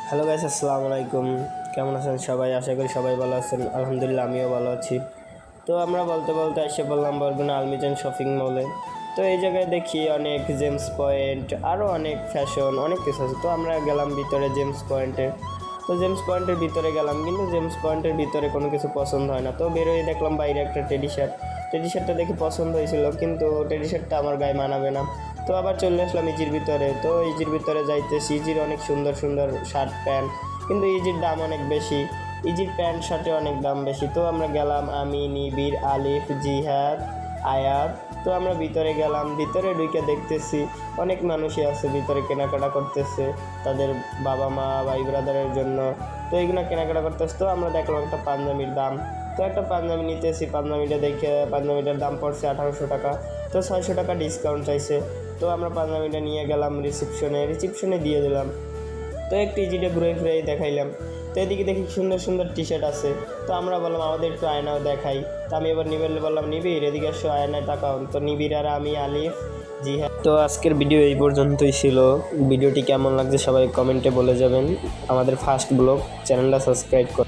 Hello guys, আসসালামু আলাইকুম। কেমন আছেন সবাই? আশা করি সবাই ভালো আছেন। আলহামদুলিল্লাহ, আমিও ভালো আছি। তো আমরা বলতে বলতে এসে বললাম বরগুনা আলমিজান শপিং মলে। তো এই জায়গায় দেখি অনেক জেমস পয়েন্ট, আরও অনেক ফ্যাশন, অনেক কিছু আছে। তো আমরা গেলাম ভিতরে জেমস পয়েন্টে। তো জেমস পয়েন্টের ভিতরে গেলাম, কিন্তু জেমস পয়েন্টের ভিতরে কোনো কিছু পছন্দ হয় না। তো বেরোয় দেখলাম বাইরে একটা টেডি শার্টটা দেখে পছন্দ হয়েছিল, কিন্তু টেডি শার্টটা আমার গায়ে মানাবে না। তো আবার চলে আসলাম ইজির ভিতরে। তো ইজির ভিতরে যাইতেছি, ইজির অনেক সুন্দর সুন্দর শার্ট প্যান্ট, কিন্তু ইজির দাম অনেক বেশি। ইজির প্যান্ট শার্টে অনেক দাম বেশি। তো আমরা গেলাম, আমি, নিবিড়, আলিফ, জিহাদ, আয়াত। তো আমরা ভিতরে গেলাম, ভিতরে ঢুকে দেখতেছি অনেক মানুষই আছে ভিতরে, কেনাকাটা করতেছে তাদের বাবা মা ভাই ব্রাদারের জন্য। তো এইগুলো কেনাকাটা করতেছে। তো আমরা দেখলাম একটা পাঞ্জাবির দাম। তো একটা পাঞ্জাবি নিতেছি, পাঞ্জাবিটা দেখে পাঞ্জাবিটার দাম পড়ছে 1800 টাকা। তো 600 টাকা ডিসকাউন্ট চাইছে। তো আমরা পাঞ্জাবিটা নিয়ে গেলাম রিসিপশনে দিয়ে দিলাম। তো একটু ইজিটা ঘুরে ফিরে দেখাইলাম। তো এদিকে দেখি সুন্দর সুন্দর টি শার্ট আছে। তো আমরা বললাম আমাদের একটু আয়নাও দেখাই। তো আমি এবার নিবিড় বললাম, নিবিড় এদিকে এসো, আয়নায় তাকাও। তো নিবিড় আর আমি, আলিফ, জি হ্যাঁ। তো আজকের ভিডিও এই পর্যন্তই ছিল। ভিডিওটি কেমন লাগছে সবাই কমেন্টে বলে যাবেন। আমাদের ফার্স্ট ব্লগ চ্যানেলটা সাবস্ক্রাইব করুন।